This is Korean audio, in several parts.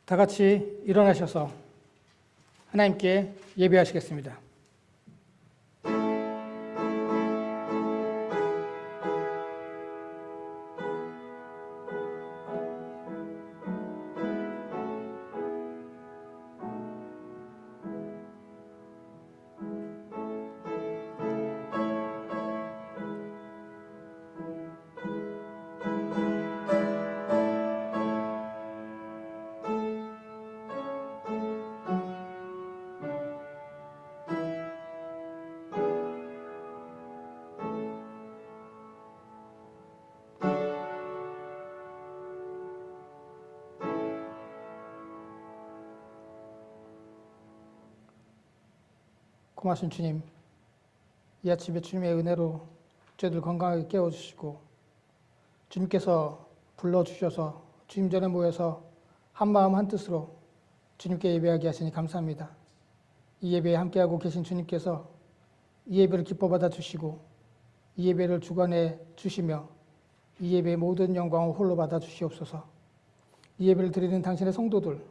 다 같이 일어나셔서 하나님께 예배하시겠습니다. 고마신 주님, 이 아침에 주님의 은혜로 저희들 건강하게 깨워주시고 주님께서 불러주셔서 주님 전에 모여서 한마음 한뜻으로 주님께 예배하게 하시니 감사합니다. 이 예배에 함께하고 계신 주님께서 이 예배를 기뻐 받아주시고 이 예배를 주관해 주시며 이 예배의 모든 영광을 홀로 받아주시옵소서. 이 예배를 드리는 당신의 성도들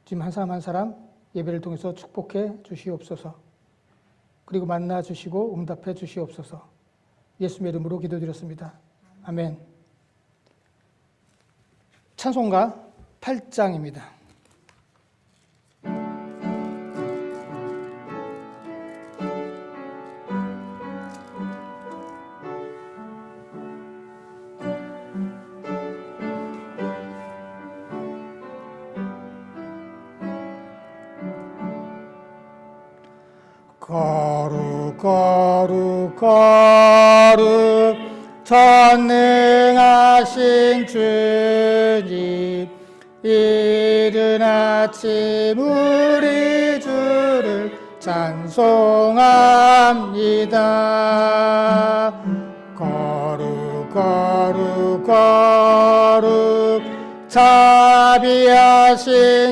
지금 한 사람 한 사람 예배를 통해서 축복해 주시옵소서. 그리고 만나 주시고 응답해 주시옵소서. 예수님의 이름으로 기도드렸습니다. 아멘. 찬송가 8장입니다. 거룩 전능하신 주님, 이른 아침 우리 주를 찬송합니다. 거룩 자비하신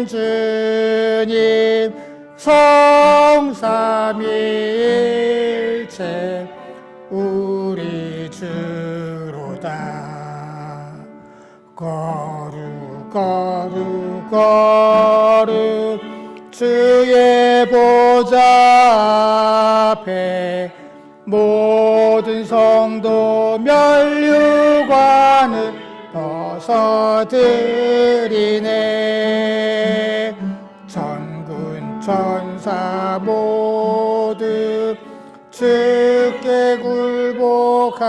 주님, 성삼위일체 우리 주로다. 거룩 주의 보좌 앞에 모든 성도 면류관을 벗어드리네. 전군 천사 모두 주께 굴복하니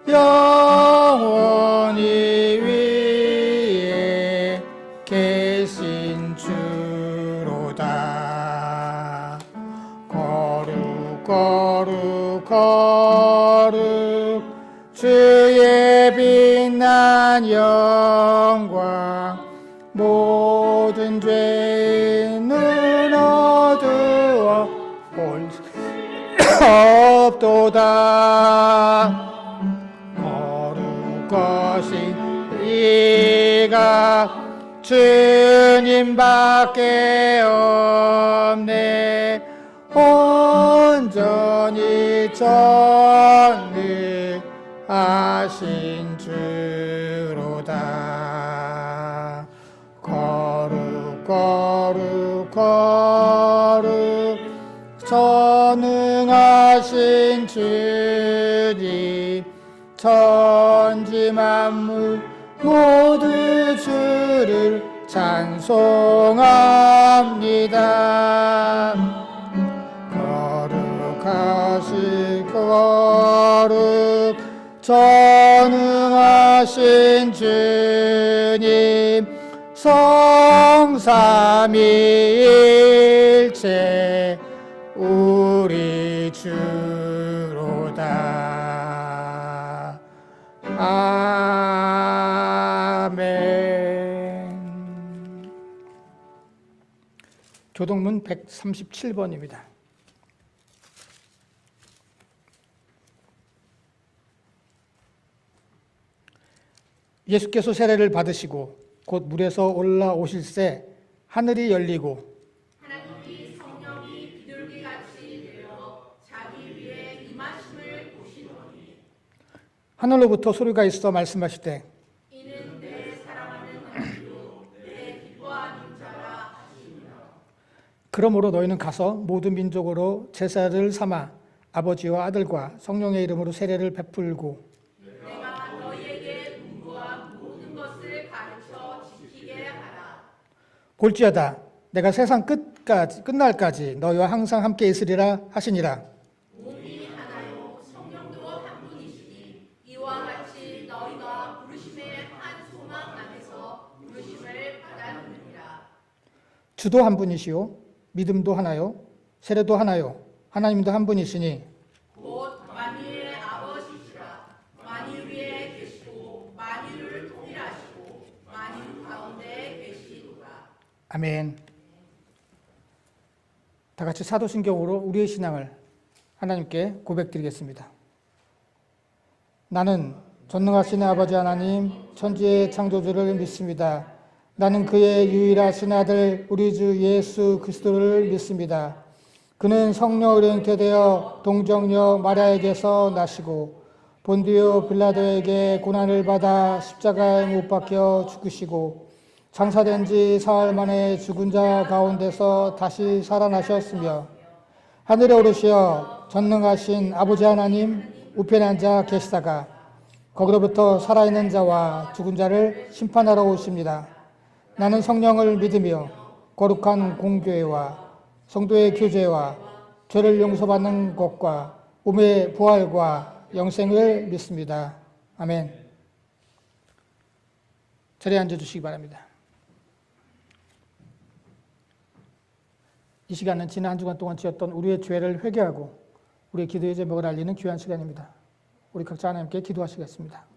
영원히 위에 계신 주로다. 거룩 주의 빛난 영광 모든 죄는 어두워 볼 수 없도다. 거룩하신 이가 주님밖에 없네. 온전히 전능하신 주로다. 거룩 전능하신 주님, 천지 만물 모두 주를 찬송합니다. 거룩 전능하신 주님, 성삼위일체 우리 주로다. 아멘. 교동문 137번입니다. 예수께서 세례를 받으시고 곧 물에서 올라오실새 하늘이 열리고 하나님이 성령이 비둘기같이 내려 자기 위에 임하심을 보시더니 하늘로부터 소리가 있어 말씀하시되 이는 내 사랑하는 아들이요 그러므로 너희는 가서 모든 민족으로 제사를 삼아 아버지와 아들과 성령의 이름으로 세례를 베풀고 내가 너희에게 문구한 모든 것을 가르쳐 지키게 하라. 볼지어다 내가 세상 끝날까지 너희와 항상 함께 있으리라 하시니라. 몸이 하나요 성령도 한 분이시니 이와 같이 너희가 부르심의 한 소망 안에서 부르심을 받았느니라. 주도 한 분이시요 믿음도 하나요 세례도 하나요 하나님도 한 분이시니 곧 만유의 아버지시라. 만유 위에 계시고 만유를 통일하시고 만유 가운데 계시도다. 아멘. 다 같이 사도신경으로 우리의 신앙을 하나님께 고백드리겠습니다. 나는 전능하신 아버지 하나님 천지의 창조주를 믿습니다. 나는 그의 유일하신 아들 우리 주 예수 그리스도를 믿습니다. 그는 성령으로 잉태되어 동정녀 마리아에게서 나시고 본디오 빌라도에게 고난을 받아 십자가에 못 박혀 죽으시고 장사된 지 사흘 만에 죽은 자 가운데서 다시 살아나셨으며 하늘에 오르시어 전능하신 아버지 하나님 우편에 앉아 계시다가 거기로부터 살아있는 자와 죽은 자를 심판하러 오십니다. 나는 성령을 믿으며 거룩한 공교회와 성도의 교제와 죄를 용서받는 것과 몸의 부활과 영생을 믿습니다. 아멘. 자리에 앉아주시기 바랍니다. 이 시간은 지난 한 주간 동안 지었던 우리의 죄를 회개하고 우리의 기도의 제목을 알리는 귀한 시간입니다. 우리 각자 하나님께 기도하시겠습니다.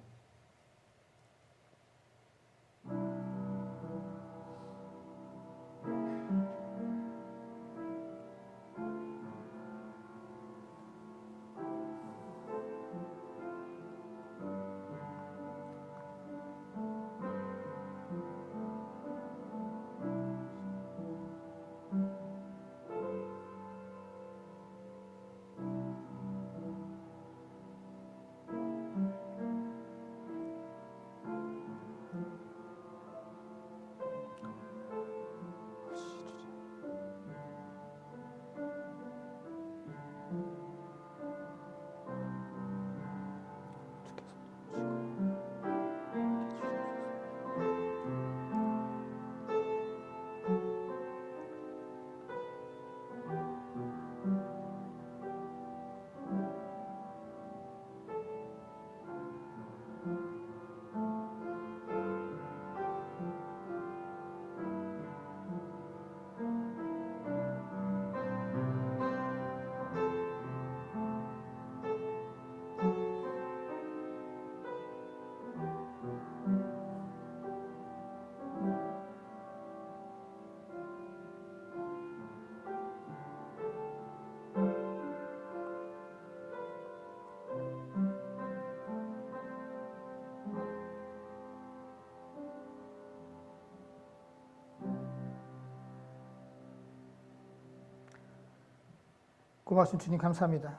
고맙신 주님 감사합니다.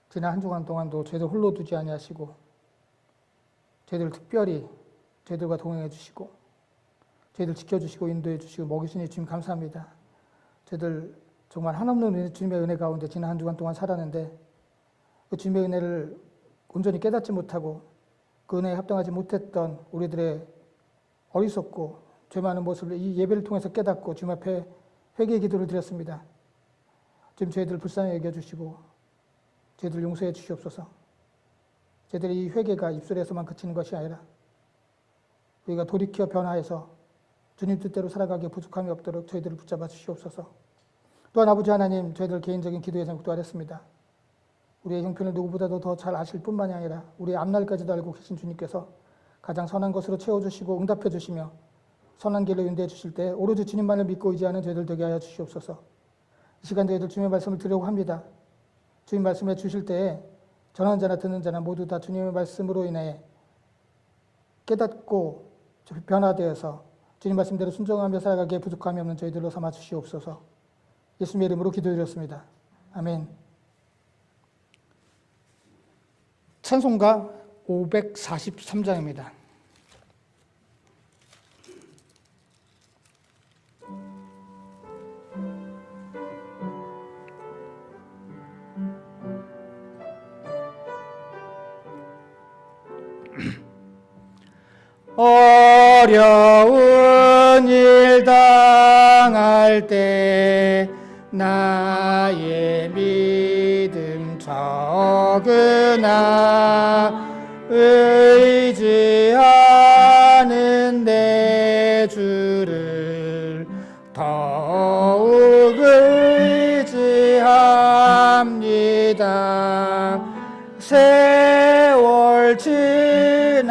지난 한 주간 동안도 저희들 홀로 두지 아니하시고 저희들 특별히 저희들과 동행해 주시고 저희들 지켜주시고 인도해 주시고 먹이시니 주님 감사합니다. 저희들 정말 한없는 주님의 은혜 가운데 지난 한 주간 동안 살았는데 그 주님의 은혜를 온전히 깨닫지 못하고 그 은혜에 합당하지 못했던 우리들의 어리석고 죄 많은 모습을 이 예배를 통해서 깨닫고 주님 앞에 회개의 기도를 드렸습니다. 지금 저희들 불쌍히 여겨주시고 저희들 용서해 주시옵소서. 저희들의 이 회개가 입술에서만 그치는 것이 아니라 우리가 돌이켜 변화해서 주님 뜻대로 살아가기에 부족함이 없도록 저희들을 붙잡아 주시옵소서. 또한 아버지 하나님 저희들 개인적인 기도의 제목도 하랬습니다. 우리의 형편을 누구보다도 더 잘 아실 뿐만이 아니라 우리의 앞날까지도 알고 계신 주님께서 가장 선한 것으로 채워주시고 응답해 주시며 선한 길로 인도해 주실 때 오로지 주님만을 믿고 의지하는 저희들 되게 하여 주시옵소서. 이 시간 저희들 주님의 말씀을 드리려고 합니다. 주님 말씀해 주실 때에 전하는 자나 듣는 자나 모두 다 주님의 말씀으로 인해 깨닫고 변화되어서 주님 말씀대로 순종하며 살아가기에 부족함이 없는 저희들로 삼아 주시옵소서. 예수님의 이름으로 기도드렸습니다. 아멘. 찬송가 543장입니다. 어려운 일 당할 때 나의 믿음 적으나 의지하는 내 주를 더욱 의지합니다. 세월 지나갈수록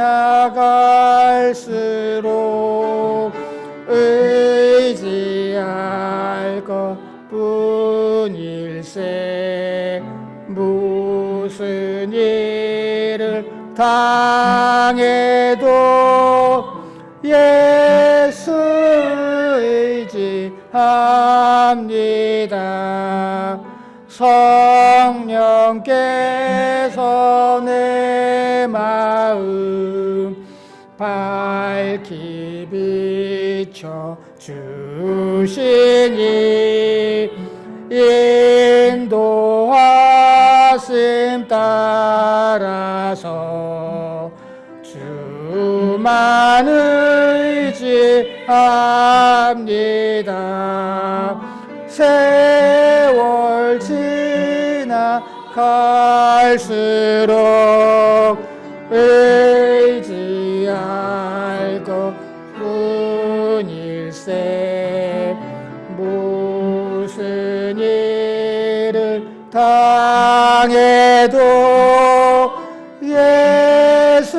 의지할 것뿐일세. 무슨 일을 당해도 예수 의지합니다. 성령께서 내 마음 밝히 비춰 주시니 인도하심 따라서 주만 의지합니다. 세월 지나갈수록 의지할 것뿐일세. 무슨 일을 당해도 예수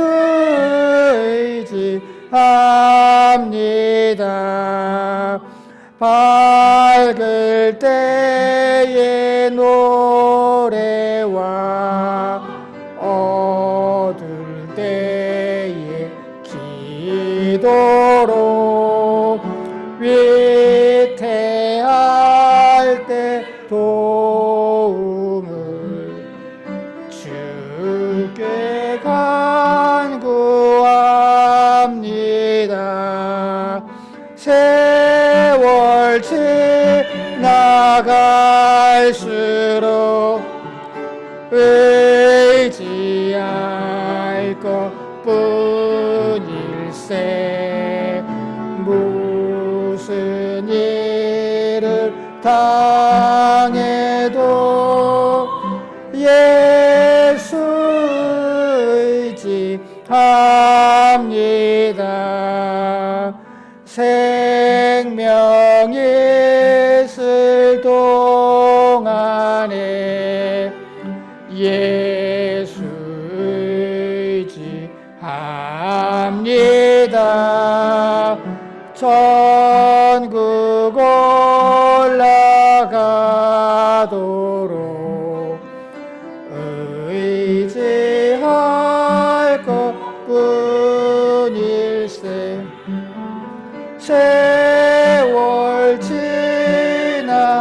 의지합니다. 밝을 때의 노래와 어두울 때의 기도로 위태할 때 도움을 주께 간구합니다. 세월 지나갈수록 의지할 것뿐일세. 무슨 일을 당해도 예수 의지합니다. 생명이 있을 동안에 예수 의지합니다. 천국 올라가도록 의지할 것뿐일세. 세월 지나갈수록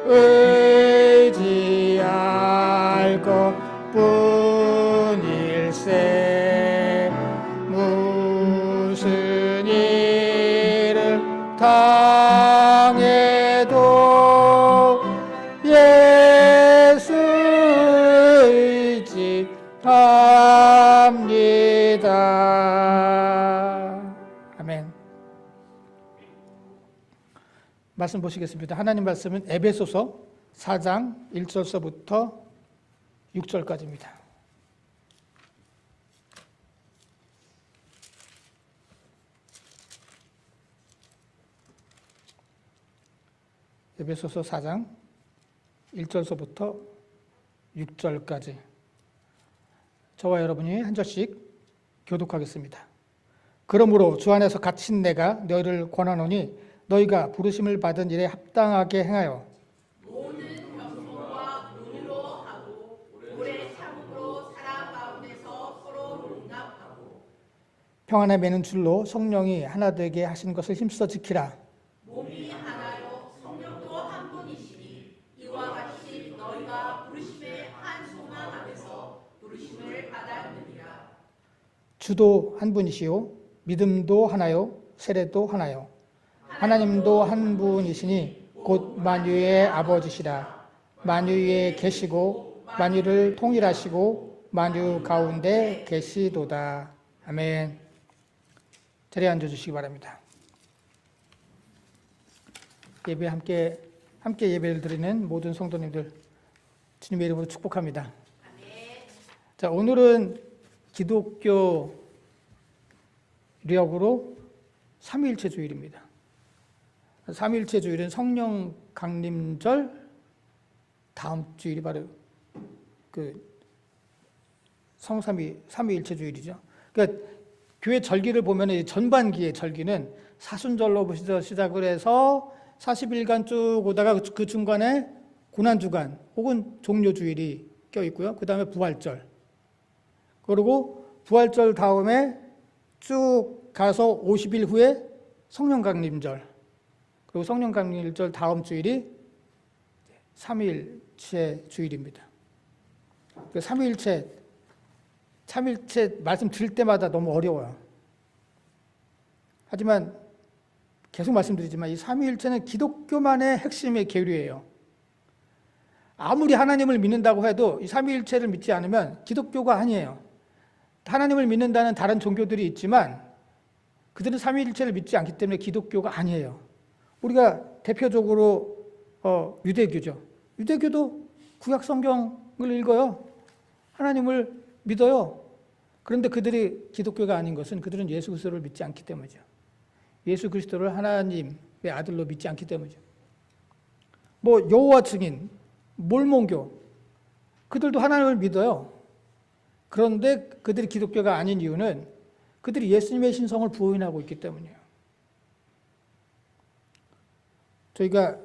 의지할 것뿐일세. 무슨 일을 당해도 예수 의지합니다. 아멘. 말씀 보시겠습니다. 하나님 말씀은 에베소서 4장 1절서부터 6절까지입니다. 에베소서 4장 1절서부터 6절까지 저와 여러분이 한 절씩 교독하겠습니다. 그러므로 주 안에서 갇힌 내가 너희를 권하노니 너희가 부르심을 받은 일에 합당하게 행하여 모든 겸손과 논의로 하고 오래 참음으로 사랑 가운데서 서로 용납하고 평안에 매는 줄로 성령이 하나 되게 하신 것을 힘써 지키라. 몸이 하나요 성령도 한 분이시니 이와 같이 너희가 부르심의 한 소망 안에서 부르심을 받았느니라. 주도 한 분이시요 믿음도 하나요 세례도 하나요 하나님도 한 분이시니 곧 만유의 아버지시라. 만유에 계시고 만유를 통일하시고 만유 가운데 계시도다. 아멘. 자리에 앉아주시기 바랍니다. 예배 함께 예배를 드리는 모든 성도님들 주님의 이름으로 축복합니다. 자, 오늘은 기독교 력으로 삼위일체 주일입니다. 삼위일체 주일은 성령 강림절 다음 주일이 바로 그 삼위일체 주일이죠. 그러니까 교회 절기를 보면 전반기의 절기는 사순절로부터 시작을 해서 40일간 쭉 오다가 그 중간에 고난주간 혹은 종료주일이 껴있고요. 그 다음에 부활절. 그리고 부활절 다음에 쭉 가서 50일 후에 성령강림절. 그리고 성령강림절 다음 주일이 삼위일체 주일입니다. 그 삼위일체 말씀 드릴 때마다 너무 어려워요. 하지만 계속 말씀드리지만 이 삼위일체는 기독교만의 핵심의 계류예요. 아무리 하나님을 믿는다고 해도 이 삼위일체를 믿지 않으면 기독교가 아니에요. 하나님을 믿는다는 다른 종교들이 있지만 그들은 삼위일체를 믿지 않기 때문에 기독교가 아니에요. 우리가 대표적으로 유대교죠. 유대교도 구약 성경을 읽어요. 하나님을 믿어요. 그런데 그들이 기독교가 아닌 것은 그들은 예수 그리스도를 믿지 않기 때문이죠. 예수 그리스도를 하나님의 아들로 믿지 않기 때문이죠. 여호와 증인, 몰몬교, 그들도 하나님을 믿어요. 그런데 그들이 기독교가 아닌 이유는 그들이 예수님의 신성을 부인하고 있기 때문이에요. 저희가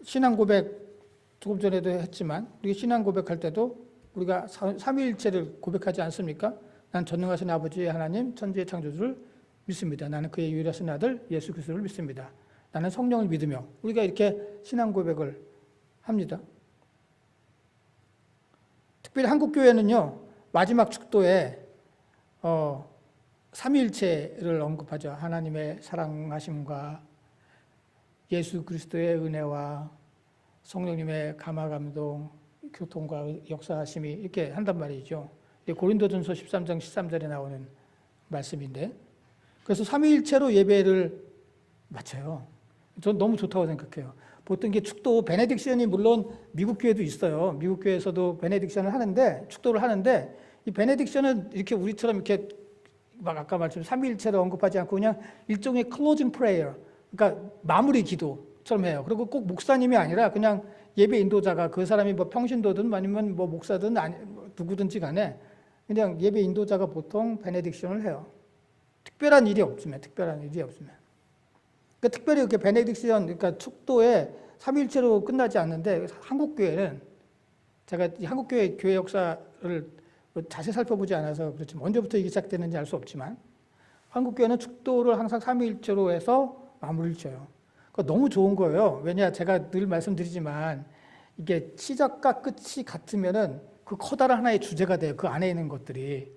신앙 고백 조금 전에도 했지만 우리 신앙 고백할 때도 우리가 삼위일체를 고백하지 않습니까? 난 전능하신 아버지 하나님 천지의 창조주를 믿습니다. 나는 그의 유일하신 아들 예수 그리스도를 믿습니다. 나는 성령을 믿으며 우리가 이렇게 신앙 고백을 합니다. 특별히 한국 교회는요 마지막 축도에 삼위일체를 언급하죠. 하나님의 사랑하심과 예수 그리스도의 은혜와 성령님의 감화감동, 교통과 역사하심이 이렇게 한단 말이죠. 고린도전서 13장 13절에 나오는 말씀인데 그래서 삼위일체로 예배를 마쳐요. 전 너무 좋다고 생각해요. 보통 이게 축도 베네딕션이 물론 미국 교회도 있어요. 미국 교회에서도 베네딕션을 하는데 축도를 하는데 이 베네딕션은 이렇게 우리처럼 이렇게 막 아까 말씀 삼위일체를 언급하지 않고 그냥 일종의 클로징 프레이어, 그러니까 마무리 기도처럼 해요. 그리고 꼭 목사님이 아니라 그냥 예배 인도자가 그 사람이 평신도든 아니면 목사든 누구든지 간에 그냥 예배 인도자가 보통 베네딕션을 해요. 특별한 일이 없으면. 그러니까 특별히 이렇게 베네딕션, 그러니까 축도에 삼위일체로 끝나지 않는데 한국 교회는 제가 한국 교회 역사를 자세히 살펴보지 않아서 그렇지만 언제부터 이게 시작되는지 알 수 없지만 한국 교회는 축도를 항상 삼위일체로 해서 마무리를 지어요. 그거 너무 좋은 거예요. 왜냐 제가 늘 말씀드리지만 이게 시작과 끝이 같으면은 그 커다란 하나의 주제가 돼요. 그 안에 있는 것들이.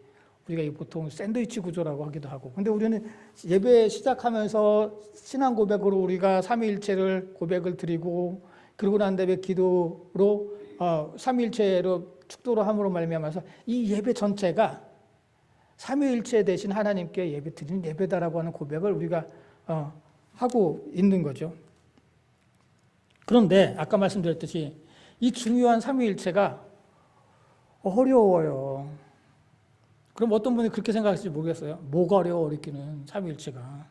우리가 보통 샌드위치 구조라고 하기도 하고. 근데 우리는 예배 시작하면서 신앙 고백으로 우리가 삼위일체를 고백을 드리고 그러고 난 다음에 기도로 삼위일체로 축도로 함으로 말미암아서 이 예배 전체가 삼위일체 대신 하나님께 예배 드리는 예배다라고 하는 고백을 우리가 하고 있는 거죠. 그런데 아까 말씀드렸듯이 이 중요한 삼위일체가 어려워요. 그럼 어떤 분이 그렇게 생각할지 모르겠어요. 뭐가 어려워 어렵기는 삼위일체가.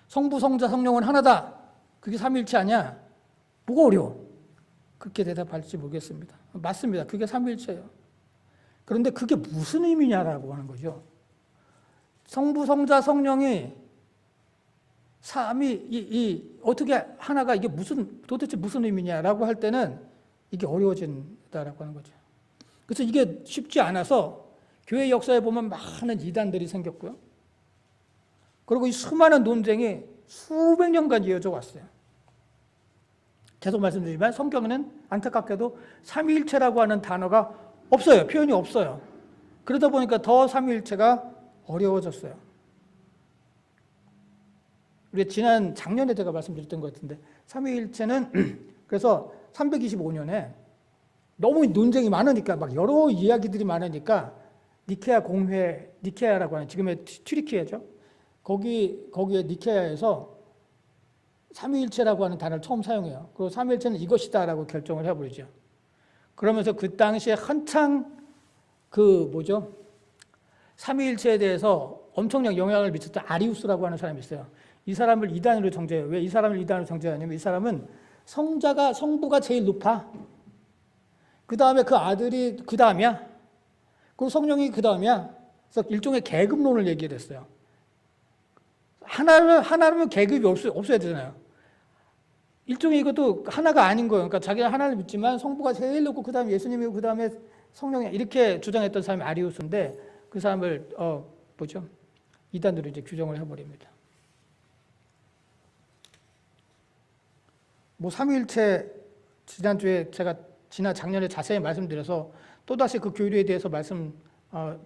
성부, 성자, 성령은 하나다. 그게 삼위일체 아니야? 뭐가 어려워? 그렇게 대답할지 모르겠습니다. 맞습니다. 그게 삼위일체예요. 그런데 그게 무슨 의미냐라고 하는 거죠. 성부, 성자, 성령이 삼위 어떻게 하나가 이게 도대체 무슨 의미냐라고 할 때는 이게 어려워진다라고 하는 거죠. 그래서 이게 쉽지 않아서 교회 역사에 보면 많은 이단들이 생겼고요. 그리고 이 수많은 논쟁이 수백 년간 이어져 왔어요. 계속 말씀드리지만 성경에는 안타깝게도 삼위일체라고 하는 단어가 없어요. 표현이 없어요. 그러다 보니까 더 삼위일체가 어려워졌어요. 우리 작년에 제가 말씀드렸던 것 같은데 삼위일체는 그래서 325년에 너무 논쟁이 많으니까 막 여러 이야기들이 많으니까 니케아 공회, 니케아라고 하는 지금의 튀르키예죠. 거기에 니케아에서 삼위일체라고 하는 단어를 처음 사용해요. 그리고 삼위일체는 이것이다라고 결정을 해버리죠. 그러면서 그 당시에 한창 삼위일체에 대해서 엄청난 영향을 미쳤던 아리우스라고 하는 사람이 있어요. 이 사람을 이단으로 정죄해요. 왜 이 사람을 이단으로 정죄하냐면 이 사람은 성부가 제일 높아. 그 다음에 그 아들이 그 다음이야. 그리고 성령이 그 다음이야. 그래서 일종의 계급론을 얘기를 했어요. 하나라면 계급이 없어야 되잖아요. 일종의 이것도 하나가 아닌 거예요. 그러니까 자기가 하나를 믿지만 성부가 제일 높고 그 다음에 예수님이고 그 다음에 성령이 이렇게 주장했던 사람이 아리우스인데 그 사람을 이단으로 이제 규정을 해버립니다. 삼위일체 지난주에 제가 작년에 자세히 말씀드려서 또다시 그 교리에 대해서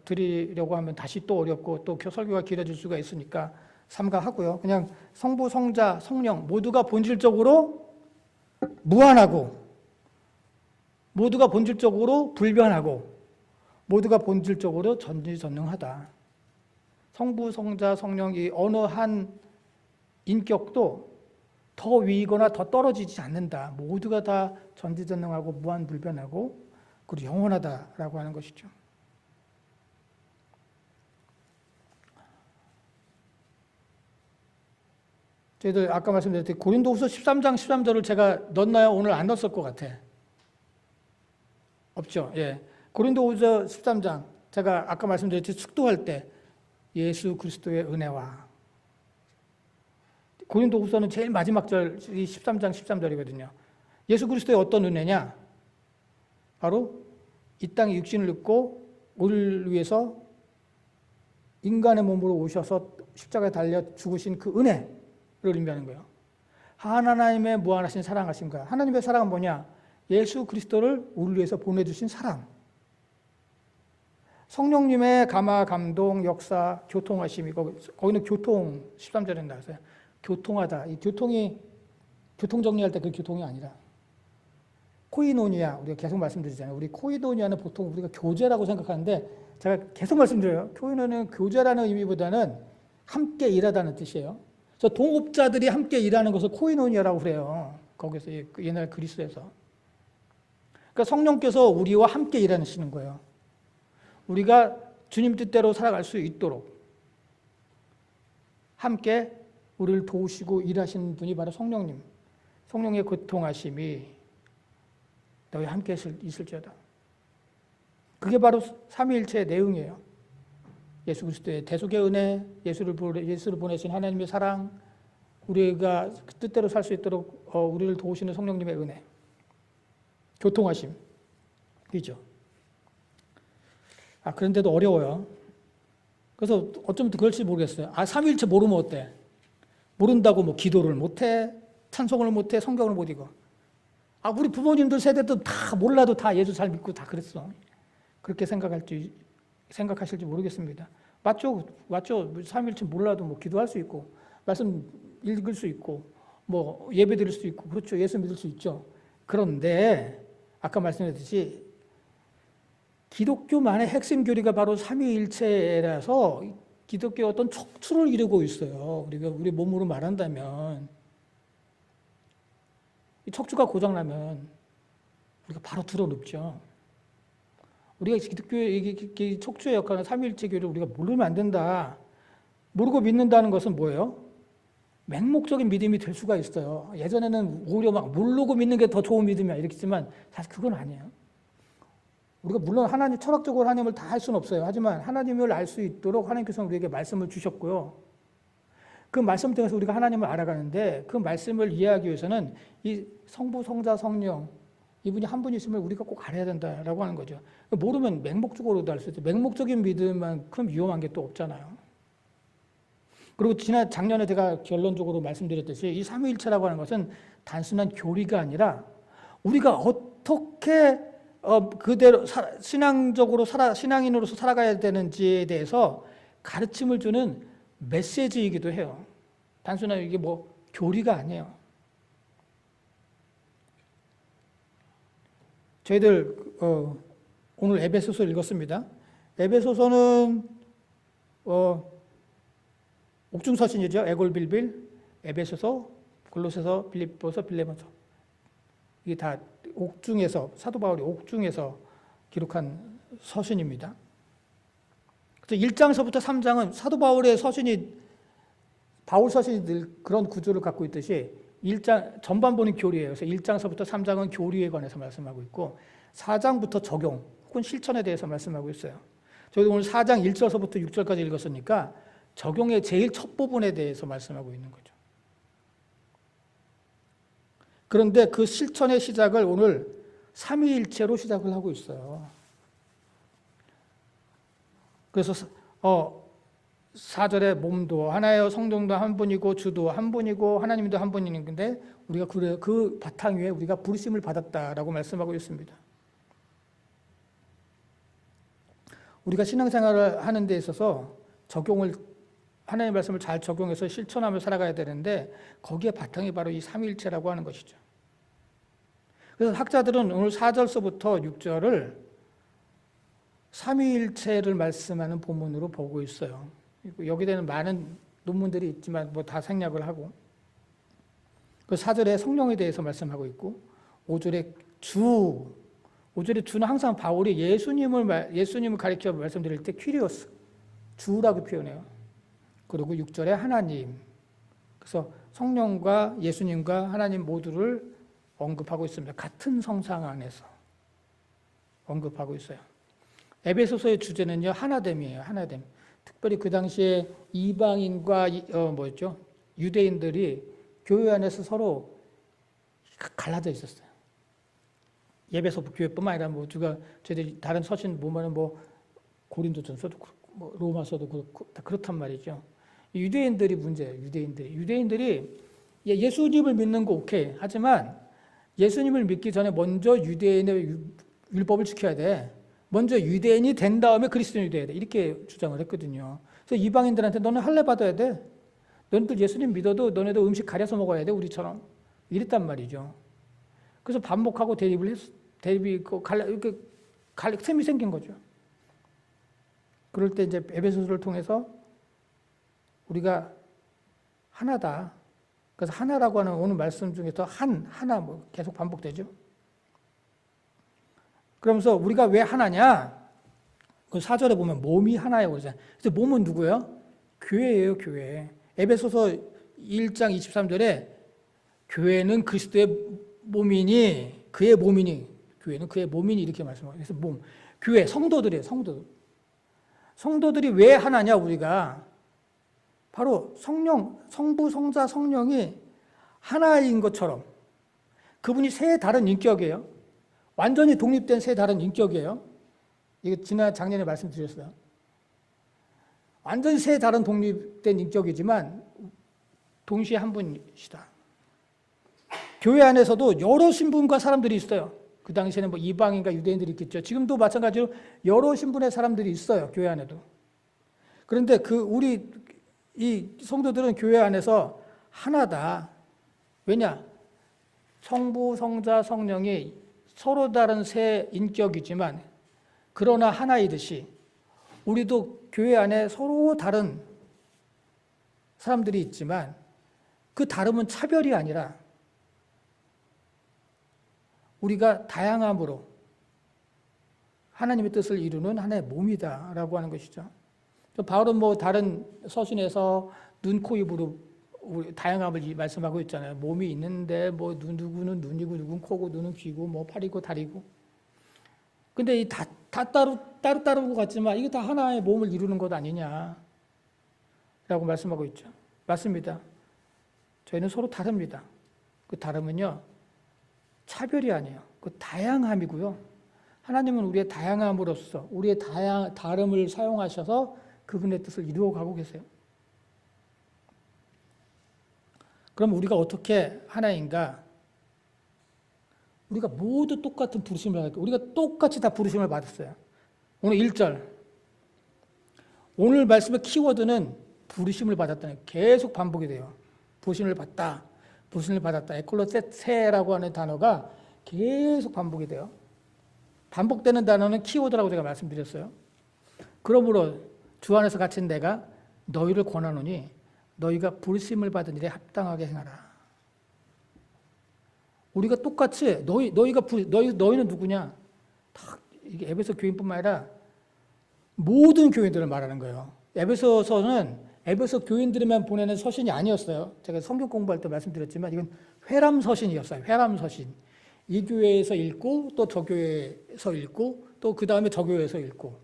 드리려고 하면 다시 또 어렵고 또 설교가 길어질 수가 있으니까 삼가하고요. 그냥 성부, 성자, 성령 모두가 본질적으로 무한하고 모두가 본질적으로 불변하고 모두가 본질적으로 전지전능하다. 성부, 성자, 성령이 어느 한 인격도 더 위이거나 더 떨어지지 않는다. 모두가 다 전지전능하고 무한불변하고 그리고 영원하다라고 하는 것이죠. 저희들 아까 말씀드렸듯이 고린도후서 13장 13절을 제가 넣었나요? 오늘 안 넣었을 것 같아. 없죠. 예. 고린도후서 13장 제가 아까 말씀드렸듯이 숙도할 때 예수 그리스도의 은혜와 고린도후서는 제일 마지막 절이 13장 13절이거든요. 예수 그리스도의 어떤 은혜냐? 바로 이 땅에 육신을 입고 우리를 위해서 인간의 몸으로 오셔서 십자가에 달려 죽으신 그 은혜를 의미하는 거예요. 하나님의 무한하신 사랑하심과 하나님의 사랑은 뭐냐? 예수 그리스도를 우리를 위해서 보내주신 사랑. 성령님의 감화, 감동, 역사, 교통하심이 거기는 교통 13절에 나왔어요. 교통하다. 이 교통 정리할 때 그 교통이 아니라 코이노니아, 우리가 계속 말씀드리잖아요. 우리 코이노니아는 보통 우리가 교제라고 생각하는데 제가 계속 말씀드려요. 코이노니아는 교제라는 의미보다는 함께 일하다는 뜻이에요. 그래서 동업자들이 함께 일하는 것을 코이노니아라고 그래요. 거기서 옛날 그리스에서. 그러니까 성령께서 우리와 함께 일하시는 거예요. 우리가 주님 뜻대로 살아갈 수 있도록 함께 우리를 도우시고 일하시는 분이 바로 성령님. 성령의 고통하심이 너희 함께 있을지어다. 그게 바로 삼위일체의 내용이에요. 예수 그리스도의 대속의 은혜, 예수를 보내신 하나님의 사랑, 우리가 뜻대로 살 수 있도록 우리를 도우시는 성령님의 은혜, 교통하심, 이죠. 그런데도 어려워요. 그래서 어쩌면 그럴지 모르겠어요. 삼위일체 모르면 어때? 모른다고 기도를 못해, 찬송을 못해, 성경을 못 읽어. 우리 부모님들 세대도 다 몰라도 다 예수 잘 믿고 다 그랬어. 그렇게 생각하실지 모르겠습니다. 맞죠? 삼위일체 몰라도 기도할 수 있고, 말씀 읽을 수 있고, 예배 드릴 수 있고, 그렇죠. 예수 믿을 수 있죠. 그런데 아까 말씀드렸듯이 기독교만의 핵심 교리가 바로 삼위일체라서 기독교의 어떤 척추를 이루고 있어요. 우리 몸으로 말한다면 이 척추가 고장나면 우리가 바로 드러눕죠. 우리가 기독교의 척추의 역할은 삼위일체 교리를 우리가 모르면 안 된다. 모르고 믿는다는 것은 뭐예요? 맹목적인 믿음이 될 수가 있어요. 예전에는 오히려 모르고 믿는 게 더 좋은 믿음이야 이렇게 했지만 사실 그건 아니에요. 우리가 물론 하나님 철학적으로 하나님을 다 할 수는 없어요. 하지만 하나님을 알 수 있도록 하나님께서는 우리에게 말씀을 주셨고요. 그 말씀 통해서 우리가 하나님을 알아가는데 그 말씀을 이해하기 위해서는 이 성부, 성자, 성령 이분이 한 분이심을 우리가 꼭 알아야 된다라고 하는 거죠. 모르면 맹목적으로도 알 수 있죠. 맹목적인 믿음만큼 위험한 게 또 없잖아요. 그리고 작년에 제가 결론적으로 말씀드렸듯이 이 삼위일체라고 하는 것은 단순한 교리가 아니라 우리가 어떻게 그대로 신앙인으로서 살아가야 되는지에 대해서 가르침을 주는 메시지이기도 해요. 단순한 이게 교리가 아니에요. 저희들 오늘 에베소서 읽었습니다. 에베소서는 옥중서신이죠. 에골빌빌, 에베소서, 골로새서, 빌립보서, 빌레몬서. 이게 다 옥중에서, 사도 바울이 옥중에서 기록한 서신입니다. 그래서 1장서부터 3장은 사도 바울의 서신이, 바울 서신이 늘 그런 구조를 갖고 있듯이 1장 전반부는 교리예요. 그래서 1장서부터 3장은 교리에 관해서 말씀하고 있고 4장부터 적용 혹은 실천에 대해서 말씀하고 있어요. 저희도 오늘 4장 1절서부터 6절까지 읽었으니까 적용의 제일 첫 부분에 대해서 말씀하고 있는 거죠. 그런데 그 실천의 시작을 오늘 삼위일체로 시작을 하고 있어요. 그래서 4절에 몸도 하나예요, 성령도 한 분이고 주도 한 분이고 하나님도 한 분인데 우리가 그 바탕 위에 우리가 부르심을 받았다라고 말씀하고 있습니다. 우리가 신앙생활을 하는 데 있어서 하나님의 말씀을 잘 적용해서 실천하며 살아가야 되는데 거기에 바탕이 바로 이 삼위일체라고 하는 것이죠. 그래서 학자들은 오늘 4절서부터 6절을 삼위일체를 말씀하는 본문으로 보고 있어요. 여기에는 많은 논문들이 있지만 다 생략을 하고, 그 4절에 성령에 대해서 말씀하고 있고 5절에 주는 항상 바울이 예수님을 가리켜 말씀드릴 때 퀴리오스, 주라고 표현해요. 그리고 6절에 하나님, 그래서 성령과 예수님과 하나님 모두를 언급하고 있습니다. 같은 성상 안에서 언급하고 있어요. 에베소서의 주제는요, 하나됨이에요. 하나됨. 특별히 그 당시에 이방인과 유대인들이 교회 안에서 서로 갈라져 있었어요. 에베소 교회뿐만 아니라 저희들이 다른 서신 보면은 고린도전서도 그렇고 로마서도 그렇고 다 그렇단 말이죠. 유대인들이 문제예요. 유대인들이 예수님을 믿는 거 오케이. 하지만 예수님을 믿기 전에 먼저 유대인의 율법을 지켜야 돼. 먼저 유대인이 된 다음에 그리스도인이 돼야 돼. 이렇게 주장을 했거든요. 그래서 이방인들한테 너는 할례 받아야 돼. 너희들 예수님 믿어도 너네도 음식 가려서 먹어야 돼. 우리처럼. 이랬단 말이죠. 그래서 반목하고 셈이 생긴 거죠. 그럴 때 이제 에베소서를 통해서 우리가 하나다. 그래서 하나라고 하는 오늘 말씀 중에서 하나 계속 반복되죠. 그러면서 우리가 왜 하나냐? 그 4절에 보면 몸이 하나예요. 그러잖아요. 그래서 몸은 누구예요? 교회예요, 교회. 에베소서 1장 23절에 교회는 그리스도의 몸이니, 교회는 그의 몸이니 이렇게 말씀하고. 그래서 교회, 성도들이에요, 성도들이 왜 하나냐, 우리가? 바로 성부, 성자, 성령이 하나인 것처럼 그분이 세 다른 인격이에요. 완전히 독립된 세 다른 인격이에요. 이거 작년에 말씀드렸어요. 완전히 세 다른 독립된 인격이지만 동시에 한 분이시다. 교회 안에서도 여러 신분과 사람들이 있어요. 그 당시에는 이방인과 유대인들이 있겠죠. 지금도 마찬가지로 여러 신분의 사람들이 있어요. 교회 안에도. 그런데 우리 이 성도들은 교회 안에서 하나다. 왜냐? 성부, 성자, 성령이 서로 다른 세 인격이지만 그러나 하나이듯이 우리도 교회 안에 서로 다른 사람들이 있지만 그 다름은 차별이 아니라 우리가 다양함으로 하나님의 뜻을 이루는 하나의 몸이다라고 하는 것이죠. 바울은 다른 서신에서 눈, 코, 입으로 다양함을 말씀하고 있잖아요. 몸이 있는데 누구는 눈이고 누구는 코고 눈은 귀고 팔이고 다리고. 근데 다 따로 같지만 이게 다 하나의 몸을 이루는 것 아니냐라고 말씀하고 있죠. 맞습니다. 저희는 서로 다릅니다. 그 다름은요, 차별이 아니에요. 그 다양함이고요. 하나님은 우리의 다양함으로써 우리의 다름을 사용하셔서 그분의 뜻을 이루어가고 계세요. 그럼 우리가 어떻게 하나인가? 우리가 모두 똑같은 부르심을 받았고 우리가 똑같이 다 부르심을 받았어요. 오늘 1절. 오늘 말씀의 키워드는 부르심을 받았다는 계속 반복이 돼요. 부르심을 받다. 에콜로세라고 하는 단어가 계속 반복이 돼요. 반복되는 단어는 키워드라고 제가 말씀드렸어요. 그러므로 주 안에서 갇힌 내가 너희를 권하노니 너희가 부르심을 받은 일에 합당하게 행하라. 우리가 똑같이 너희는 누구냐? 다 이게 에베소 교인뿐만 아니라 모든 교인들을 말하는 거예요. 에베소서는 에베소 교인들에만 보내는 서신이 아니었어요. 제가 성경 공부할 때 말씀드렸지만 이건 회람 서신이었어요. 회람 서신. 이 교회에서 읽고 또 저 교회에서 읽고 또 그 다음에 저 교회에서 읽고.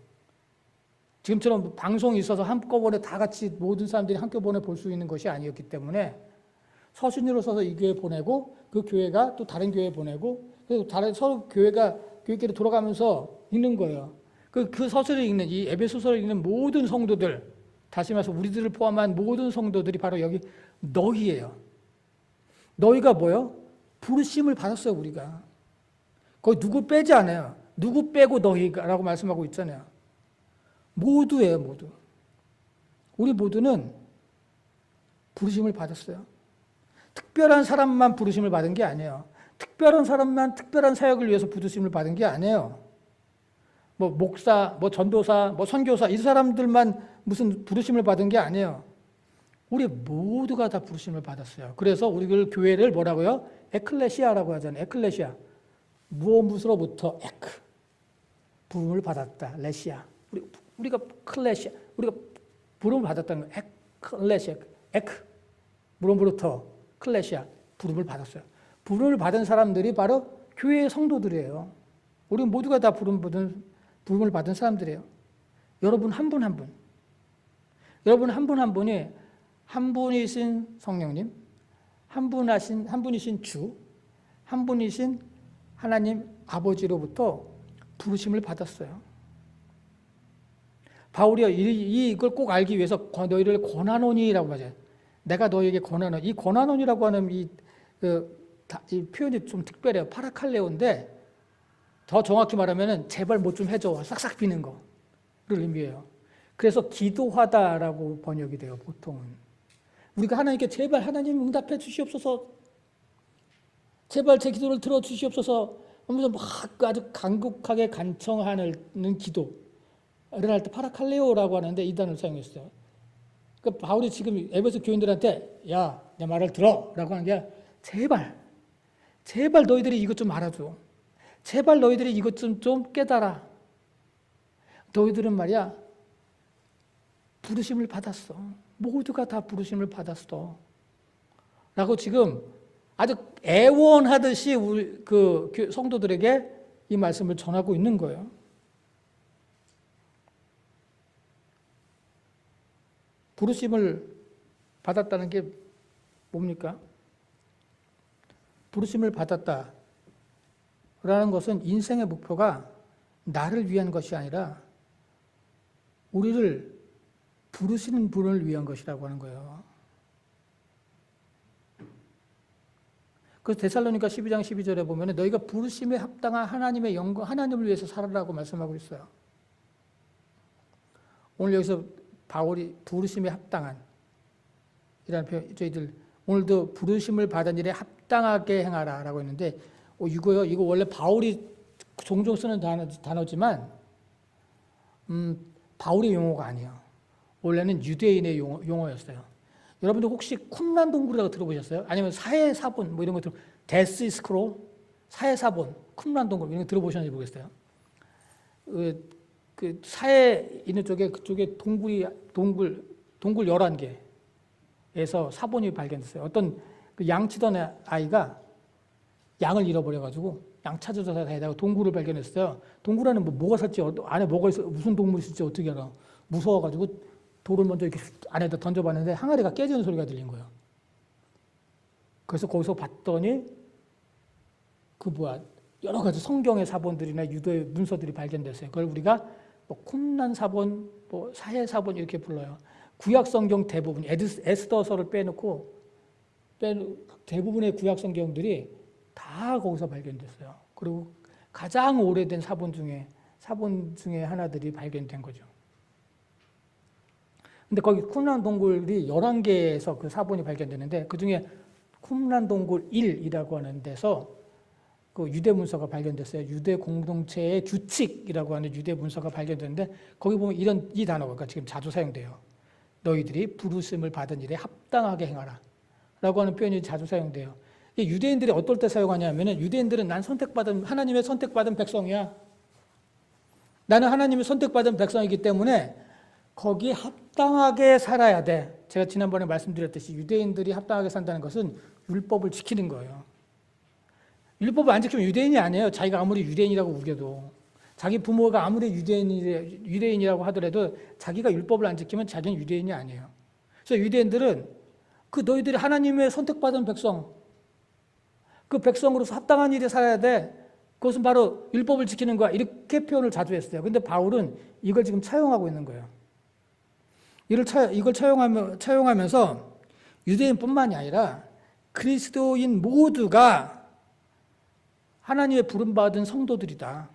지금처럼 방송이 있어서 한꺼번에 다 같이 모든 사람들이 한꺼번에 볼 수 있는 것이 아니었기 때문에 서신으로 써서 이 교회에 보내고 그 교회가 또 다른 교회에 보내고 그래서 다른 서로 교회가 교회끼리 돌아가면서 읽는 거예요. 그 서술을 읽는 이 에베소서를 읽는 모든 성도들, 다시 말해서 우리들을 포함한 모든 성도들이 바로 여기 너희예요. 너희가 뭐요? 부르심을 받았어요, 우리가. 거기 누구 빼지 않아요. 누구 빼고 너희라고 말씀하고 있잖아요. 모두예요, 모두. 우리 모두는 부르심을 받았어요. 특별한 사람만 부르심을 받은 게 아니에요. 특별한 사람만 특별한 사역을 위해서 부르심을 받은 게 아니에요. 뭐 목사, 뭐 전도사, 뭐 선교사 이 사람들만 무슨 부르심을 받은 게 아니에요. 우리 모두가 다 부르심을 받았어요. 그래서 우리 교회를 뭐라고요? 에클레시아라고 하잖아요. 에클레시아. 무엇으로부터 에크. 부름을 받았다. 레시아. 우리가 클레시아. 우리가 부름을 받았다는 거예요. 에클레시아. 에크. 무엇으로부터 클레시아. 부름을 받았어요. 부름을 받은 사람들이 바로 교회의 성도들이에요. 우리 모두가 다 부름을 받은 사람들이에요. 여러분 한 분 한 분. 여러분 한 분 한 분이 한 분이신 성령님, 한 분이신 주, 한 분이신 하나님 아버지로부터 부르심을 받았어요. 바울이 이걸 꼭 알기 위해서 너희를 권하노니라고 하죠. 내가 너희에게 권하노니. 이 권하노니라고 하는 이 표현이 좀 특별해요. 파라칼레오인데 더 정확히 말하면 제발 뭐 좀 해줘. 싹싹 비는 거를 의미해요. 그래서 기도하다라고 번역이 돼요. 보통은. 우리가 하나님께 제발 하나님 응답해 주시옵소서. 제발 제 기도를 들어주시옵소서 하면서 막 아주 간곡하게 간청하는 기도를 할 때 파라칼레오라고 하는데 이 단어를 사용했어요. 그러니까 바울이 지금 에베소 교인들한테 야, 내 말을 들어 라고 하는 게 제발 너희들이 이것 좀 알아줘. 제발 너희들이 이것 좀 깨달아. 너희들은 말이야 부르심을 받았어. 모두가 다 부르심을 받았어. 라고 지금 아주 애원하듯이 우리 성도들에게 이 말씀을 전하고 있는 거예요. 부르심을 받았다는 게 뭡니까? 부르심을 받았다라는 것은 인생의 목표가 나를 위한 것이 아니라 우리를 부르시는 분을 위한 것이라고 하는 거예요. 그래서 데살로니가 12장 12절에 보면 너희가 부르심에 합당한 하나님의 영광, 하나님을 위해서 살아라고 말씀하고 있어요. 오늘 여기서 바울이 부르심에 합당한 이라는 표현, 저희들 오늘도 부르심을 받은 일에 합당하게 행하라 라고 했는데 이거 원래 바울이 종종 쓰는 단어지만 바울의 용어가 아니에요. 원래는 유대인의 용어였어요. 여러분들 혹시 쿰란 동굴이라고 들어보셨어요? 아니면 사해사본 뭐 이런 거 데스 스크롤, 사해사본, 쿰란 동굴 이런 거 들어보셨는지 모르겠어요. 그 사해 있는 쪽에 그쪽에 동굴 11개에서 사본이 발견됐어요. 어떤 그 양 치던 아이가 양을 잃어버려가지고 양 찾아서 다니다가 동굴을 발견했어요. 동굴 안에 뭐가 살지, 안에 뭐가 있어, 무슨 동물이 있을지 어떻게 알아. 무서워가지고 돌을 먼저 이렇게 안에다 던져봤는데 항아리가 깨지는 소리가 들린 거예요. 그래서 거기서 봤더니 여러 가지 성경의 사본들이나 유도의 문서들이 발견됐어요. 그걸 우리가 뭐 쿰란 사본, 뭐 사해 사본 이렇게 불러요. 구약 성경 대부분 에스더서를 빼놓고 대부분의 구약 성경들이 다 거기서 발견됐어요. 그리고 가장 오래된 사본 중에 하나들이 발견된 거죠. 근데 거기 쿰란 동굴이 11개에서 그 사본이 발견되는데 그 중에 쿰란 동굴 1이라고 하는 데서 그 유대 문서가 발견됐어요. 유대 공동체의 규칙이라고 하는 유대 문서가 발견됐는데 거기 보면 이 단어가 지금 자주 사용돼요. 너희들이 부르심을 받은 일에 합당하게 행하라 라고 하는 표현이 자주 사용돼요. 유대인들이 어떨 때 사용하냐면 유대인들은 난 하나님의 선택받은 백성이야. 나는 하나님의 선택받은 백성이기 때문에 거기에 합당하게 살아야 돼. 제가 지난번에 말씀드렸듯이 유대인들이 합당하게 산다는 것은 율법을 지키는 거예요. 율법을 안 지키면 유대인이 아니에요. 자기가 아무리 유대인이라고 우겨도. 자기 부모가 아무리 유대인이라고 하더라도 자기가 율법을 안 지키면 자기는 유대인이 아니에요. 그래서 유대인들은 너희들이 하나님의 선택받은 백성, 그 백성으로서 합당한 일에 살아야 돼. 그것은 바로 율법을 지키는 거야. 이렇게 표현을 자주 했어요. 근데 바울은 이걸 지금 차용하고 있는 거예요. 이걸 차용하면서 유대인뿐만이 아니라 그리스도인 모두가 하나님의 부름받은 성도들이다.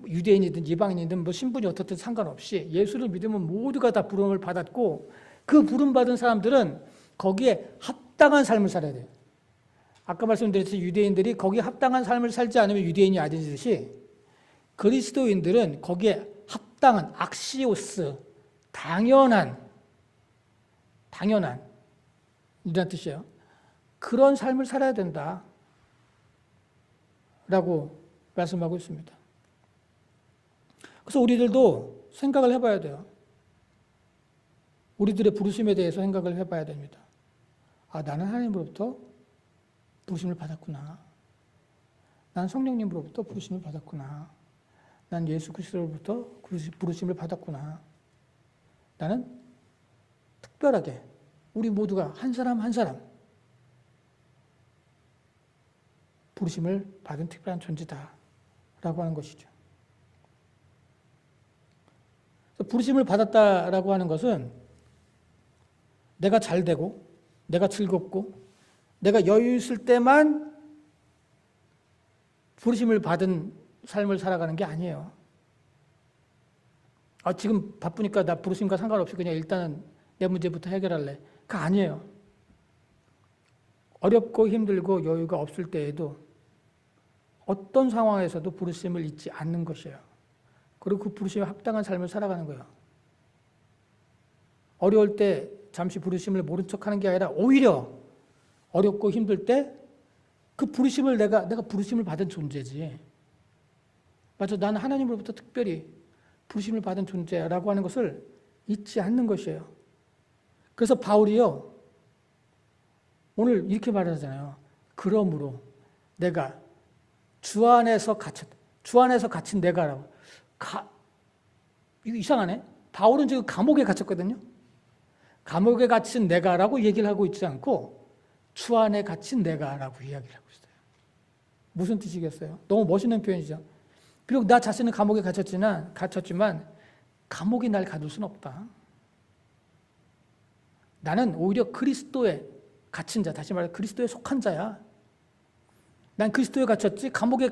유대인이든 이방인이든 신분이 어떻든 상관없이 예수를 믿으면 모두가 다 부름을 받았고 그 부름받은 사람들은 거기에 합당한 삶을 살아야 돼요. 아까 말씀드렸듯이 유대인들이 거기에 합당한 삶을 살지 않으면 유대인이 아니듯이 그리스도인들은 거기에 합당한 악시오스, 당연한 이런 뜻이에요. 그런 삶을 살아야 된다. 라고 말씀하고 있습니다. 그래서 우리들도 생각을 해봐야 돼요. 우리들의 부르심에 대해서 생각을 해봐야 됩니다. 나는 하나님으로부터 부르심을 받았구나. 난 성령님으로부터 부르심을 받았구나. 난 예수 그리스도로부터 부르심을 받았구나. 나는 특별하게 우리 모두가 한 사람 한 사람 부르심을 받은 특별한 존재다라고 하는 것이죠. 부르심을 받았다라고 하는 것은 내가 잘 되고 내가 즐겁고 내가 여유 있을 때만 부르심을 받은 삶을 살아가는 게 아니에요. 지금 바쁘니까 나 부르심과 상관없이 그냥 일단은 내 문제부터 해결할래. 그거 아니에요. 어렵고 힘들고 여유가 없을 때에도 어떤 상황에서도 부르심을 잊지 않는 것이에요. 그리고 그 부르심에 합당한 삶을 살아가는 거예요. 어려울 때 잠시 부르심을 모른 척하는 게 아니라 오히려 어렵고 힘들 때 그 부르심을 내가 부르심을 받은 존재지. 맞아, 나는 하나님으로부터 특별히 부르심을 받은 존재라고 하는 것을 잊지 않는 것이에요. 그래서 바울이요, 오늘 이렇게 말하잖아요. 그러므로 내가 주 안에서 갇힌 내가라고. 이거 이상하네. 바울은 지금 감옥에 갇혔거든요. 감옥에 갇힌 내가라고 얘기를 하고 있지 않고 주 안에 갇힌 내가라고 이야기를 하고 있어요. 무슨 뜻이겠어요? 너무 멋있는 표현이죠. 비록 나 자신은 감옥에 갇혔지만 감옥이 날 가둘 수는 없다. 나는 오히려 그리스도에 갇힌 자, 다시 말해 그리스도에 속한 자야. 난 그리스도에 갇혔지 감옥에